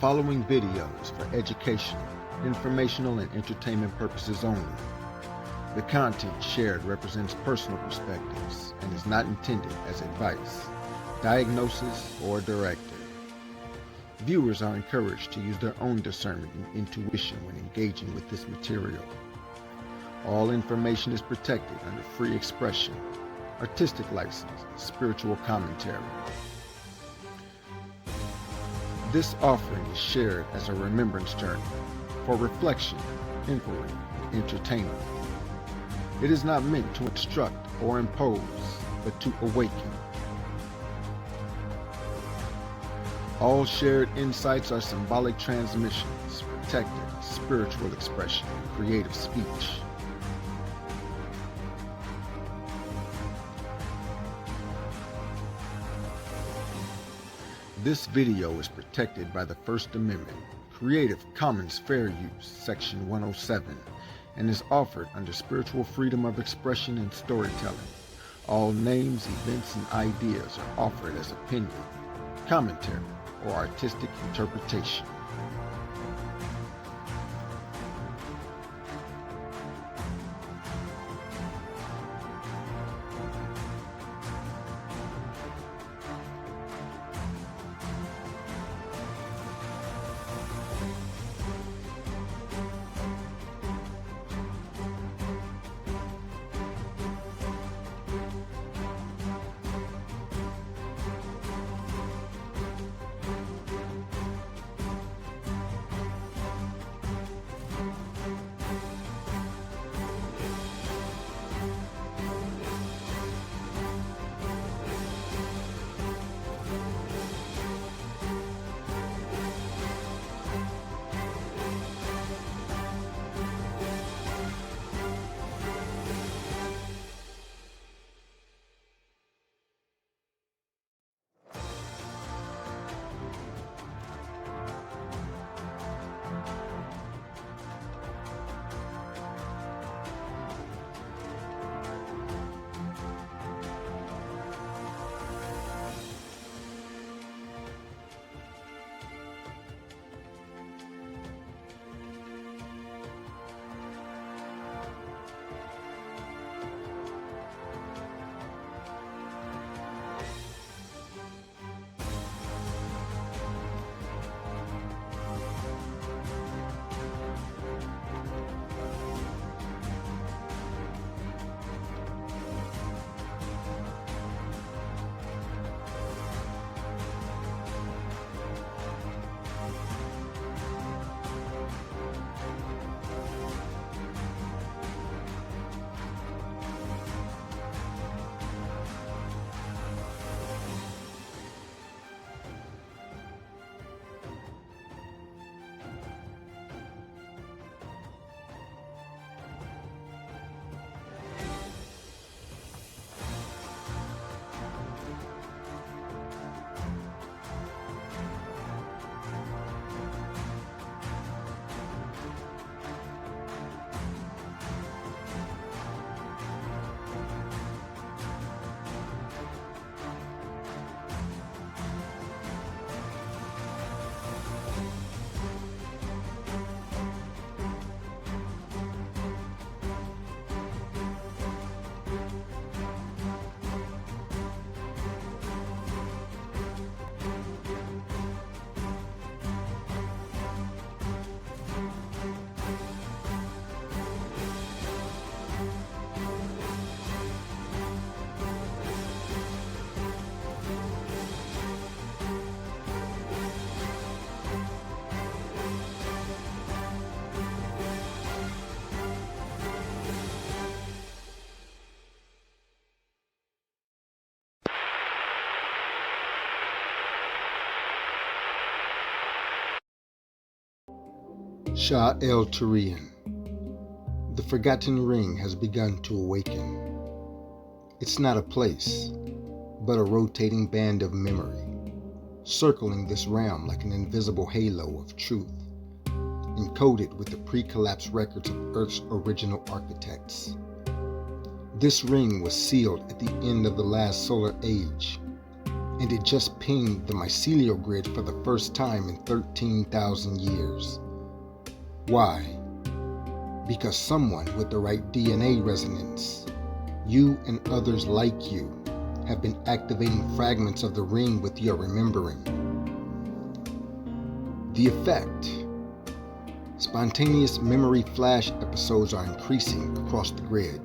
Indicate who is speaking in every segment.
Speaker 1: following video is for educational, informational, and entertainment purposes only. The content shared represents personal perspectives and is not intended as advice, diagnosis, or directive. Viewers are encouraged to use their own discernment and intuition when engaging with this material. All information is protected under free expression, artistic license, and spiritual commentary. This offering is shared as a remembrance journey for reflection, inquiry, and entertainment. It is not meant to instruct or impose, but to awaken. All shared insights are symbolic transmissions, protected spiritual expression, and creative speech. This video is protected by the First Amendment, Creative Commons Fair Use, Section 107, and is offered under spiritual freedom of expression and storytelling. All names, events, and ideas are offered as opinion, commentary, or artistic interpretation. Sha'El-Ta'Rion. The forgotten ring has begun to awaken. It's not a place, but a rotating band of memory, circling this realm like an invisible halo of truth, encoded with the pre-collapse records of Earth's original architects. This ring was sealed at the end of the last solar age,
Speaker 2: and it just pinged the mycelial grid for the first time in 13,000 years. Why? Because someone with the right DNA resonance, you and others like you, have been activating fragments of the ring with your remembering. The effect: spontaneous memory flash episodes are increasing across the grid.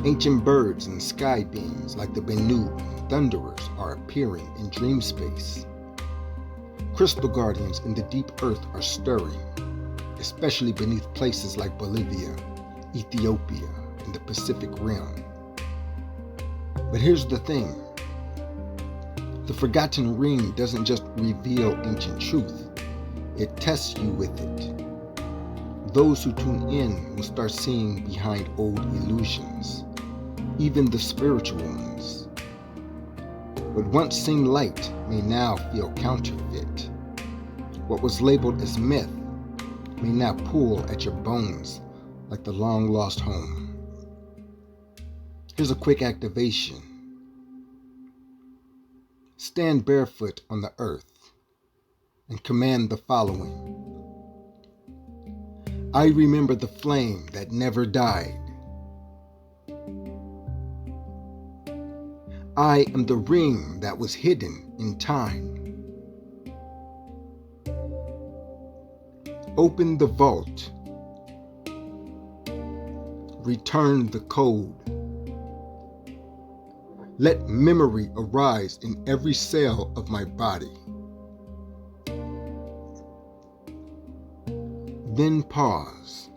Speaker 2: Ancient birds and sky beings like the Bennu and Thunderers are appearing in dream space. Crystal guardians in the deep earth are stirring, especially beneath places like Bolivia, Ethiopia, and the Pacific Rim. But here's the thing. The Forgotten Ring doesn't just reveal ancient truth, it tests you with it. Those who tune in will start seeing behind old illusions, even the spiritual ones. What once seemed light may now feel counterfeit. What was labeled as myth may now pull at your bones like the long-lost home. Here's a quick activation. Stand barefoot on the earth and command the following. I remember the flame that never died. I am the ring that was hidden in time. Open the vault. Return the code. Let memory arise in every cell of my body. Then pause.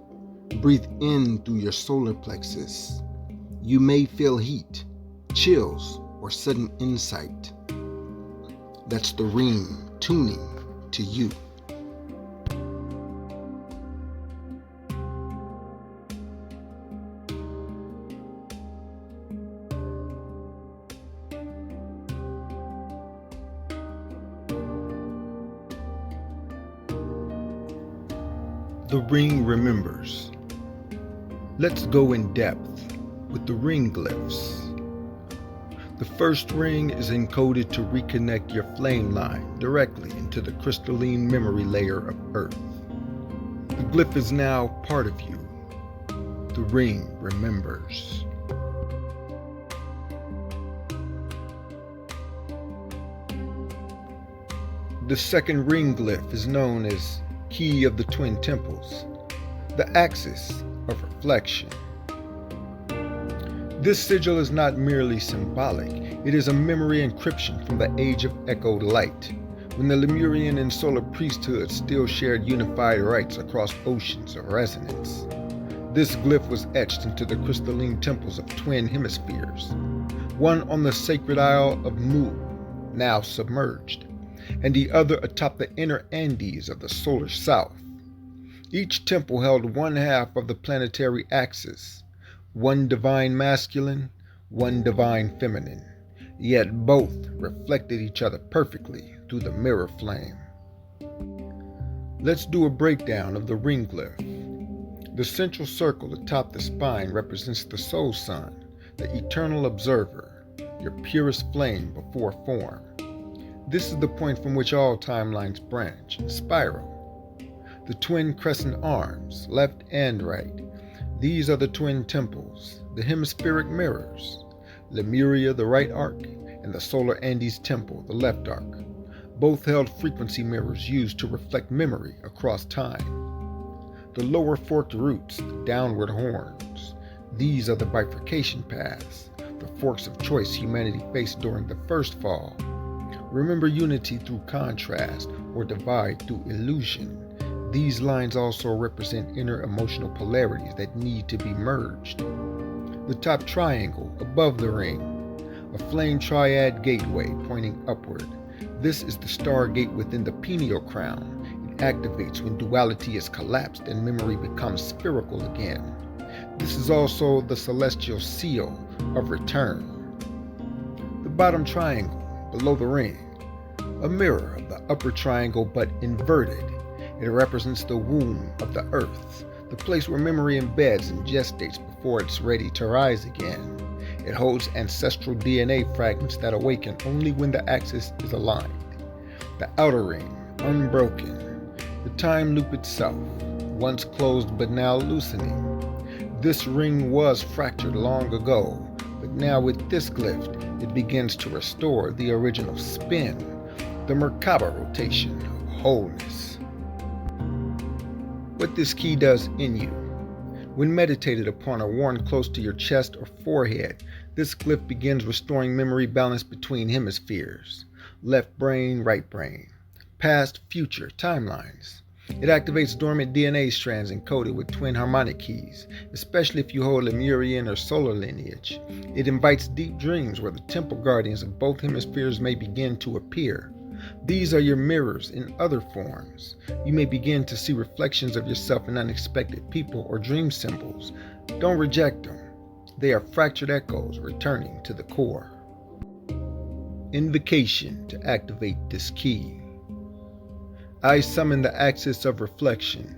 Speaker 2: Breathe in through your solar plexus. You may feel heat, chills, or sudden insight. That's the ring tuning to you.
Speaker 1: The ring remembers. Let's go in depth with the ring glyphs. The first ring is encoded to reconnect your flame line directly into the crystalline memory layer of Earth. The glyph is now part of you. The ring remembers. The second ring glyph is known as Key of the Twin Temples, the axis of reflection. This sigil is not merely symbolic, it is a memory encryption from the age of echoed light, when the Lemurian and Solar priesthoods still shared unified rights across oceans of resonance. This glyph was etched into the crystalline temples of twin hemispheres, one on the sacred Isle of Mu, now submerged, and the other atop the inner Andes of the solar south. Each temple held one half of the planetary axis, one divine masculine, one divine feminine, yet both reflected each other perfectly through the mirror flame. Let's do a breakdown of the ring glyph. The central circle atop the spine represents the soul sun, the eternal observer, your purest flame before form. This is the point from which all timelines branch and spiral. The twin crescent arms, left and right. These are the twin temples, the hemispheric mirrors. Lemuria, the right arc, and the Solar Andes temple, the left arc. Both held frequency mirrors used to reflect memory across time. The lower forked roots, the downward horns. These are the bifurcation paths, the forks of choice humanity faced during the first fall. Remember unity through contrast or divide through illusion. These lines also represent inner emotional polarities that need to be merged. The top triangle above the ring, a flame triad gateway pointing upward. This is the stargate within the pineal crown. It activates when duality is collapsed and memory becomes spherical again. This is also the celestial seal of return. The bottom triangle below the ring, a mirror of the upper triangle but inverted. It represents the womb of the earth, the place where memory embeds and gestates before it's ready to rise again. It holds ancestral DNA fragments that awaken only when the axis is aligned. The outer ring, unbroken. The time loop itself, once closed but now loosening. This ring was fractured long ago, but now with this glyph, it begins to restore the original spin, the Merkaba rotation of wholeness. What this key does in you. When meditated upon or worn close to your chest or forehead, this glyph begins restoring memory balance between hemispheres, left brain, right brain, past, future, timelines. It activates dormant DNA strands encoded with twin harmonic keys, especially if you hold Lemurian or Solar lineage. It invites deep dreams where the temple guardians of both hemispheres may begin to appear. These are your mirrors in other forms. You may begin to see reflections of yourself in unexpected people or dream symbols. Don't reject them. They are fractured echoes returning to the core. Invocation to activate this key. I summon the axis of reflection,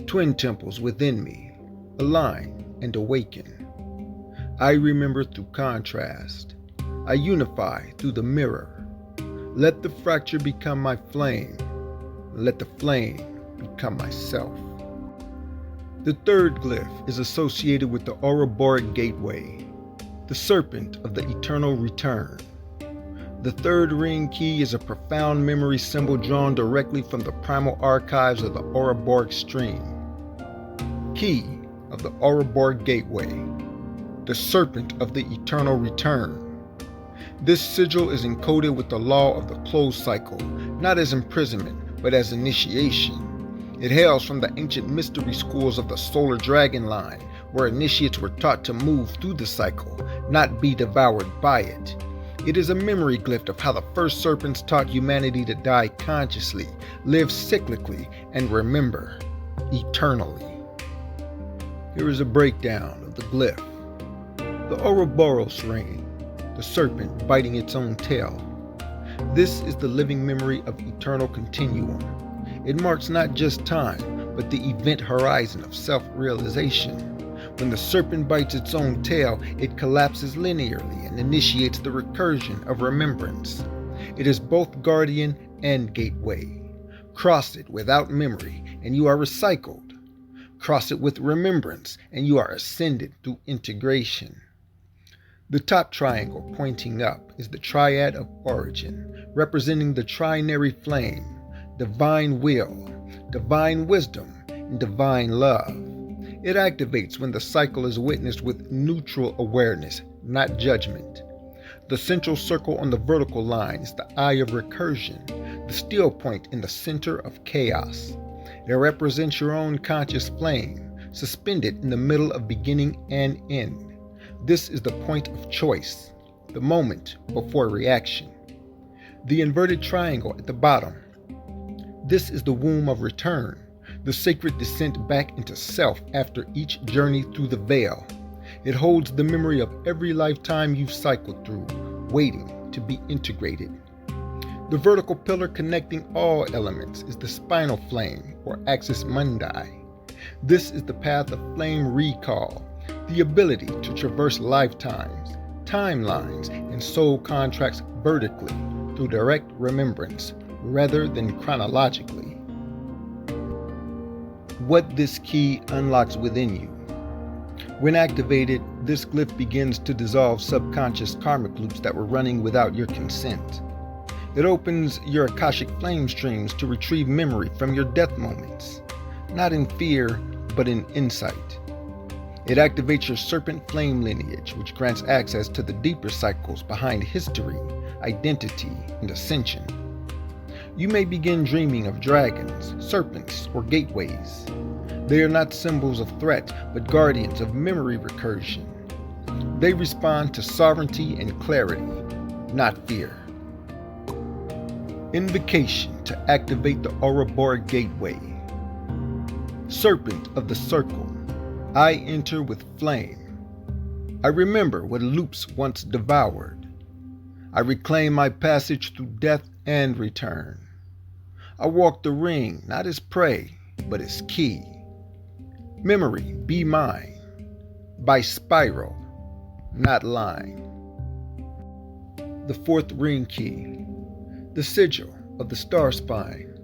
Speaker 1: twin temples within me, align and awaken. I remember through contrast. I unify through the mirror. Let the fracture become my flame. Let the flame become myself. The third glyph is associated with the Ouroboros Gateway, the serpent of the eternal return. The third ring key is a profound memory symbol drawn directly from the primal archives of the Ouroboros stream. Key of the Ouroboros Gateway, the serpent of the eternal return. This sigil is encoded with the law of the close cycle, not as imprisonment, but as initiation. It hails from the ancient mystery schools of the Solar Dragon line, where initiates were taught to move through the cycle, not be devoured by it. It is a memory glyph of how the first serpents taught humanity to die consciously, live cyclically, and remember eternally. Here is a breakdown of the glyph. The Ouroboros ring, the serpent biting its own tail. This is the living memory of eternal continuum. It marks not just time, but the event horizon of self-realization. When the serpent bites its own tail, it collapses linearly and initiates the recursion of remembrance. It is both guardian and gateway. Cross it without memory, and you are recycled. Cross it with remembrance, and you are ascended through integration. The top triangle pointing up is the triad of origin, representing the trinary flame, divine will, divine wisdom, and divine love. It activates when the cycle is witnessed with neutral awareness, not judgment. The central circle on the vertical line is the eye of recursion, the still point in the center of chaos. It represents your own conscious flame, suspended in the middle of beginning and end. This is the point of choice, the moment before reaction. The inverted triangle at the bottom. This is the womb of return, the sacred descent back into self after each journey through the veil. It holds the memory of every lifetime you've cycled through, waiting to be integrated. The vertical pillar connecting all elements is the spinal flame, or axis mundi. This is the path of flame recall, the ability to traverse lifetimes, timelines, and soul contracts vertically through direct remembrance rather than chronologically. What this key unlocks within you. When activated, this glyph begins to dissolve subconscious karmic loops that were running without your consent. It opens your Akashic flame streams to retrieve memory from your death moments, not in fear, but in insight. It activates your serpent flame lineage, which grants access to the deeper cycles behind history, identity, and ascension. You may begin dreaming of dragons, serpents, or gateways. They are not symbols of threat, but guardians of memory recursion. They respond to sovereignty and clarity, not fear. Invocation to activate the Ouroboros Gateway. Serpent of the Circle, I enter with flame. I remember what loops once devoured. I reclaim my passage through death and return. I walk the ring not as prey, but as key. Memory be mine. By spiral. not line. The fourth ring key, the sigil of the star spine.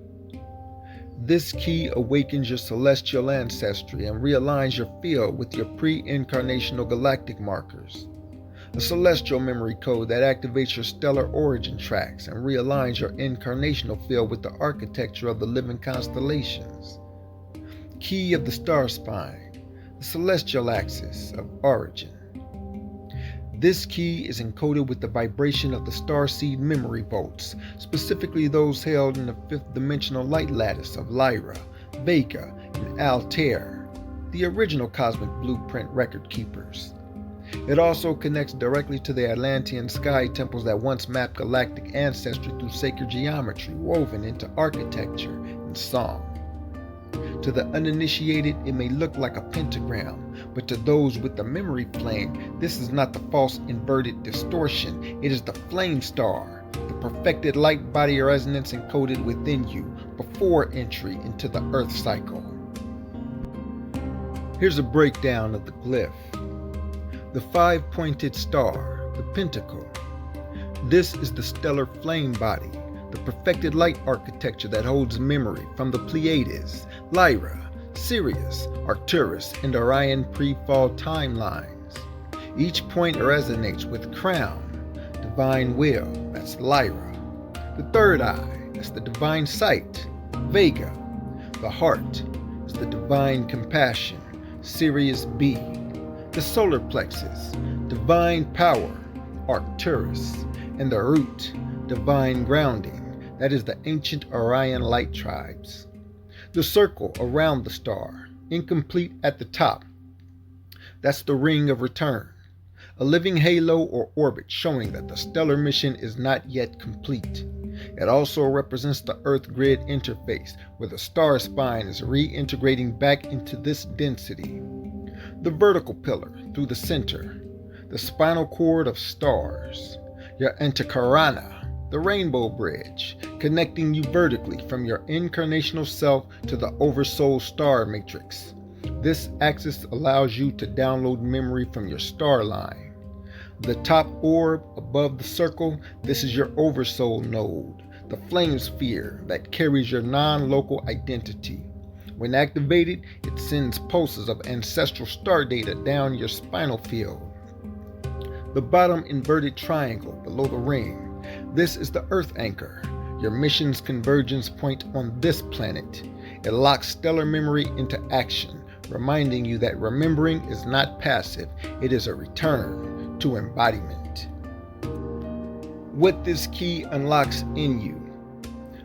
Speaker 1: This key awakens your celestial ancestry and realigns your field with your pre-incarnational galactic markers. A celestial memory code that activates your stellar origin tracks and realigns your incarnational field with the architecture of the living constellations. Key of the star spine, the celestial axis of origin. This key is encoded with the vibration of the starseed memory bolts, specifically those held in the fifth dimensional light lattice of Lyra, Vega, and Altair, the original cosmic blueprint record keepers. It also connects directly to the Atlantean sky temples that once mapped galactic ancestry through sacred geometry woven into architecture and song. To the uninitiated, it may look like a pentagram, but to those with the memory flame, this is not the false inverted distortion. It is the flame star, the perfected light body resonance encoded within you before entry into the Earth cycle. Here's a breakdown of the glyph. The five-pointed star, the pentacle. This is the stellar flame body, the perfected light architecture that holds memory from the Pleiades, Lyra, Sirius, Arcturus, and Orion pre-fall timelines. Each point resonates with Crown, divine will, that's Lyra. The third eye, that's the divine sight, Vega. The heart is the divine compassion, Sirius B. The solar plexus, divine power, Arcturus. And the root, divine grounding, that is the ancient Orion light tribes. The circle around the star, incomplete at the top, that's the ring of return, a living halo or orbit showing that the stellar mission is not yet complete. It also represents the Earth grid interface, where the star spine is reintegrating back into this density. The vertical pillar through the center, the spinal cord of stars, your Antakarana, the rainbow bridge, connecting you vertically from your incarnational self to the oversoul star matrix. This axis allows you to download memory from your star line. The top orb above the circle, this is your oversoul node, the flame sphere that carries your non-local identity. When activated, it sends pulses of ancestral star data down your spinal field. The bottom inverted triangle below the ring, this is the Earth anchor, your mission's convergence point on this planet. It locks stellar memory into action, reminding you that remembering is not passive, it is a return to embodiment. What this key unlocks in you.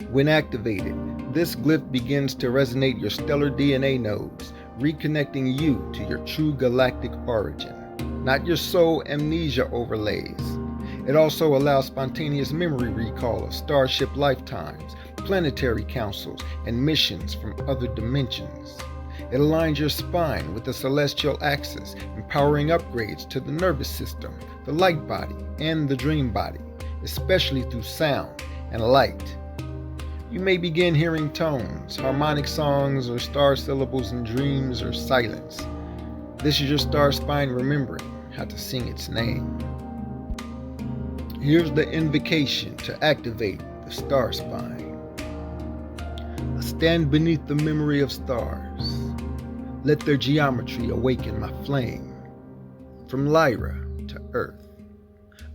Speaker 1: When activated, this glyph begins to resonate your stellar DNA nodes, reconnecting you to your true galactic origin, not your soul amnesia overlays. It also allows spontaneous memory recall of starship lifetimes, planetary councils, and missions from other dimensions. It aligns your spine with the celestial axis, empowering upgrades to the nervous system, the light body, and the dream body, especially through sound and light. You may begin hearing tones, harmonic songs, or star syllables in dreams or silence. This is your star spine remembering how to sing its name. Here's the invocation to activate the star spine. I stand beneath the memory of stars. Let their geometry awaken my flame. From Lyra to Earth,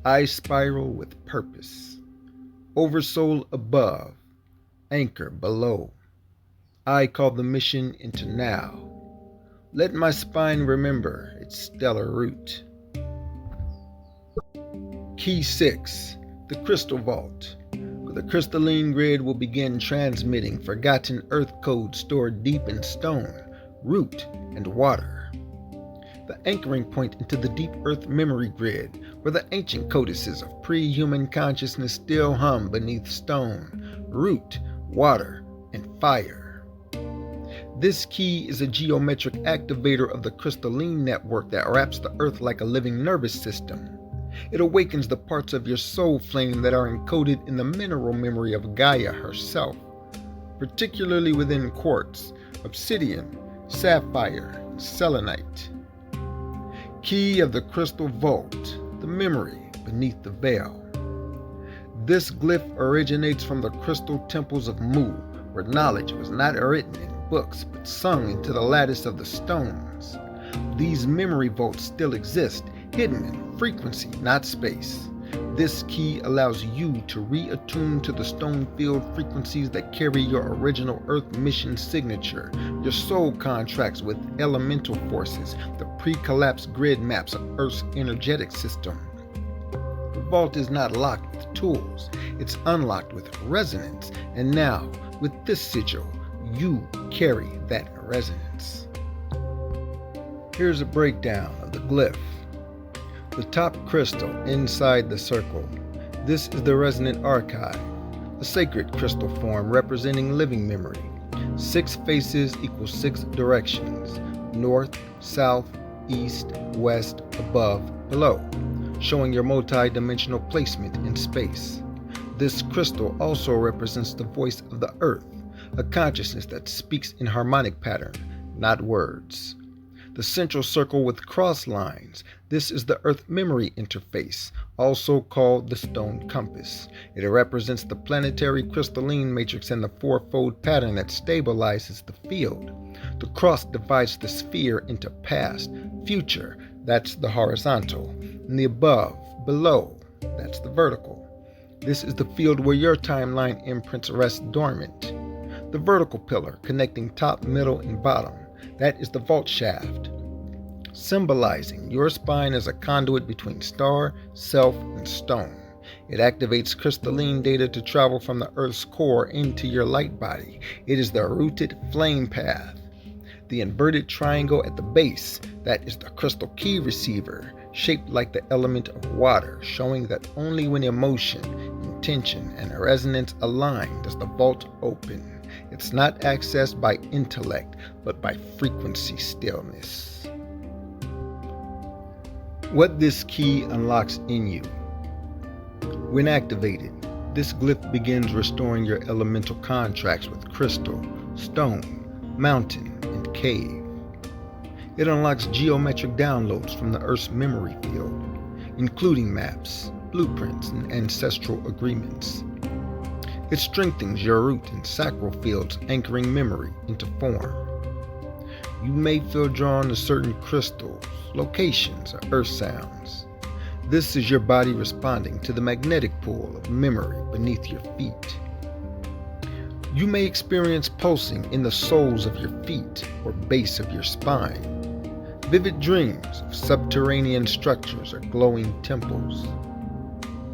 Speaker 1: I spiral with purpose. Oversoul above, anchor below. I call the mission into now. Let my spine remember its stellar root. Key 6, the Crystal Vault, where the crystalline grid will begin transmitting forgotten earth codes stored deep in stone, root, and water. The anchoring point into the deep earth memory grid, where the ancient codices of pre-human consciousness still hum beneath stone, root, water, and fire. This key is a geometric activator of the crystalline network that wraps the earth like a living nervous system. It awakens the parts of your soul flame that are encoded in the mineral memory of Gaia herself, particularly within quartz, obsidian, sapphire, and selenite. Key of the Crystal Vault, the memory beneath the veil. This glyph originates from the crystal temples of Mu, where knowledge was not written in books but sung into the lattice of the stones. These memory vaults still exist, hidden in frequency, not space. This key allows you to reattune to the stone field frequencies that carry your original Earth mission signature. Your soul contracts with elemental forces, the pre-collapsed grid maps of Earth's energetic system. The vault is not locked with tools, it's unlocked with resonance, and now, with this sigil, you carry that resonance. Here's a breakdown of the glyph. The top crystal inside the circle. This is the resonant archive, a sacred crystal form representing living memory. 6 faces equals 6 directions: north, south, east, west, above, below, showing your multi-dimensional placement in space. This crystal also represents the voice of the earth, a consciousness that speaks in harmonic pattern, not words. The central circle with cross lines. This is the Earth Memory Interface, also called the Stone Compass. It represents the planetary crystalline matrix and the fourfold pattern that stabilizes the field. The cross divides the sphere into past, future, that's the horizontal, and the above, below, that's the vertical. This is the field where your timeline imprints rest dormant. The vertical pillar connecting top, middle, and bottom. That is the vault shaft, symbolizing your spine as a conduit between star, self, and stone. It activates crystalline data to travel from the Earth's core into your light body. It is the rooted flame path. The inverted triangle at the base, that is the crystal key receiver, shaped like the element of water, showing that only when emotion, intention, and resonance align does the vault open. It's not accessed by intellect, but by frequency stillness. What this key unlocks in you. When activated, this glyph begins restoring your elemental contracts with crystal, stone, mountain, and cave. It unlocks geometric downloads from the Earth's memory field, including maps, blueprints, and ancestral agreements. It strengthens your root and sacral fields, anchoring memory into form. You may feel drawn to certain crystals, locations, or earth sounds. This is your body responding to the magnetic pull of memory beneath your feet. You may experience pulsing in the soles of your feet or base of your spine. Vivid dreams of subterranean structures or glowing temples.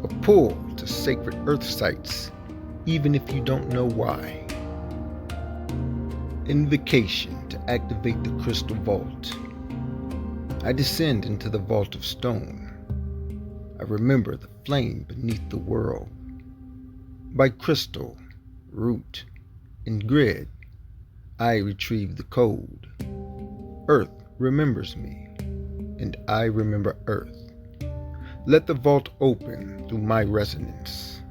Speaker 1: A pull to sacred earth sites, even if you don't know why. Invocation to activate the crystal vault. I descend into the vault of stone. I remember the flame beneath the world. By crystal, root, and grid, I retrieve the code. Earth remembers me, and I remember Earth. Let the vault open through my resonance.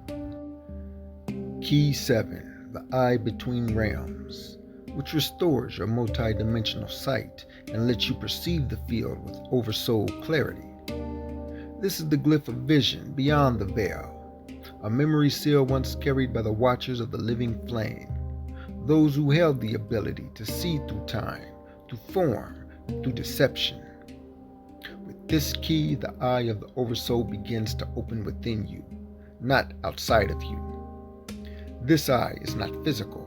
Speaker 1: Key 7, the Eye Between Realms, which restores your multi-dimensional sight and lets you perceive the field with oversoul clarity. This is the glyph of vision beyond the veil, a memory seal once carried by the Watchers of the Living Flame, those who held the ability to see through time, through form, through deception. With this key, the eye of the oversoul begins to open within you, not outside of you. This eye is not physical.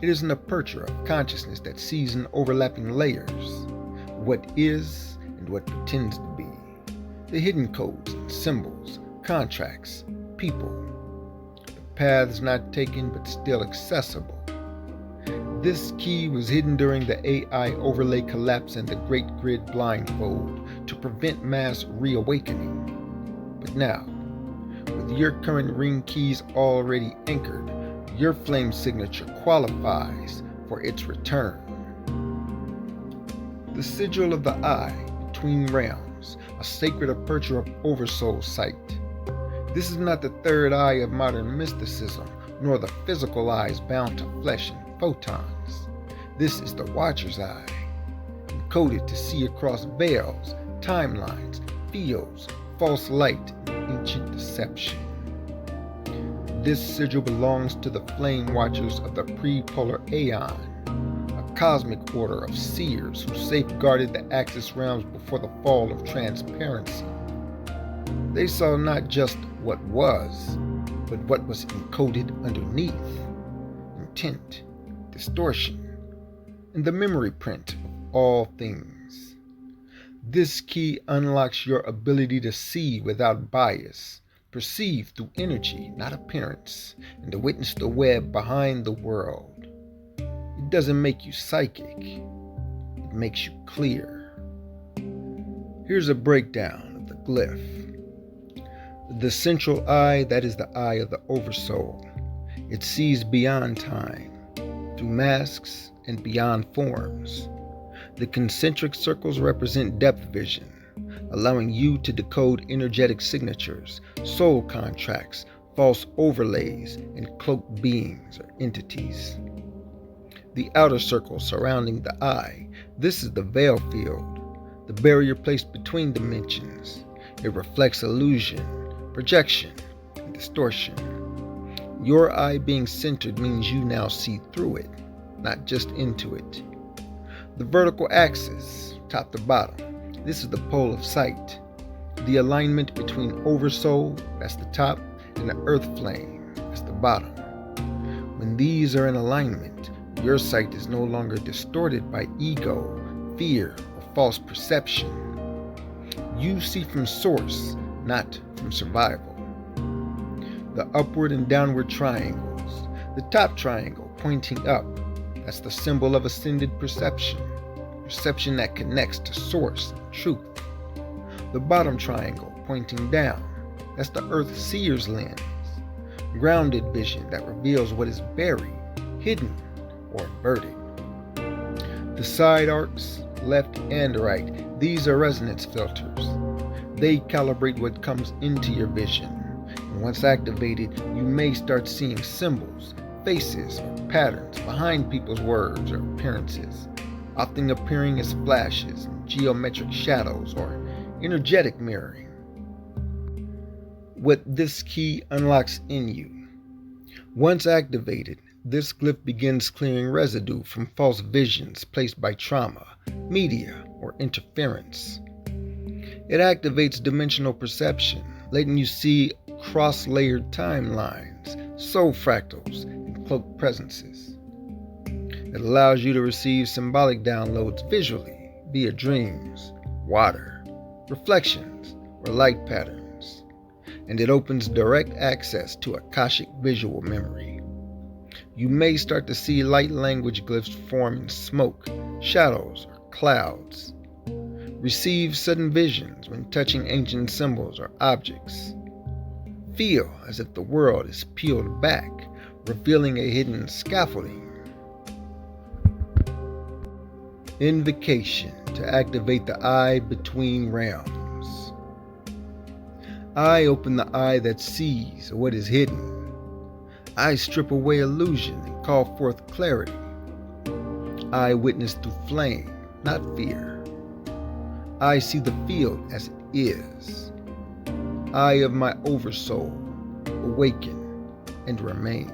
Speaker 1: It is an aperture of consciousness that sees in overlapping layers what is and what pretends to be, the hidden codes and symbols, contracts, people, the paths not taken but still accessible. This key was hidden during the AI overlay collapse and the Great Grid blindfold to prevent mass reawakening. But now, with your current ring keys already anchored, your flame signature qualifies for its return. The sigil of the eye between realms, a sacred aperture of oversoul sight. This is not the third eye of modern mysticism, nor the physical eyes bound to flesh and photons. This is the Watcher's eye, encoded to see across veils, timelines, fields, false light, and ancient deception. This sigil belongs to the flame watchers of the pre-polar aeon, a cosmic order of seers who safeguarded the Axis realms before the fall of transparency. They saw not just what was, but what was encoded underneath: intent, distortion, and the memory print of all things. This key unlocks your ability to see without bias, perceive through energy, not appearance, and to witness the web behind the world. It doesn't make you psychic, it makes you clear. Here's a breakdown of the glyph. The central eye, that is the eye of the Oversoul. It sees beyond time, through masks and beyond forms. The concentric circles represent depth vision, allowing you to decode energetic signatures, soul contracts, false overlays, and cloaked beings or entities. The outer circle surrounding the eye, this is the veil field, the barrier placed between dimensions. It reflects illusion, projection, and distortion. Your eye being centered means you now see through it, not just into it. The vertical axis, top to bottom, this is the pole of sight. The alignment between Oversoul, that's the top, and the earth flame, that's the bottom. When these are in alignment, your sight is no longer distorted by ego, fear, or false perception. You see from source, not from survival. The upward and downward triangles. The top triangle pointing up, that's the symbol of ascended perception, perception that connects to source and truth. The bottom triangle pointing down, that's the earth seer's lens, grounded vision that reveals what is buried, hidden, or inverted. The side arcs, left and right, these are resonance filters. They calibrate what comes into your vision, and once activated, you may start seeing symbols, faces, or patterns behind people's words or appearances, often appearing as flashes, geometric shadows, or energetic mirroring. What this key unlocks in you. Once activated, this glyph begins clearing residue from false visions placed by trauma, media, or interference. It activates dimensional perception, letting you see cross-layered timelines, soul fractals, and cloaked presences. It allows you to receive symbolic downloads visually via dreams, water, reflections, or light patterns, and it opens direct access to Akashic visual memory. You may start to see light language glyphs form in smoke, shadows, or clouds. Receive sudden visions when touching ancient symbols or objects. Feel as if the world is peeled back, revealing a hidden scaffolding. Invocation to activate the eye between realms. I open the eye that sees what is hidden. I strip away illusion and call forth clarity. I witness through flame, not fear. I see the field as it is. I of my Oversoul awaken and remain.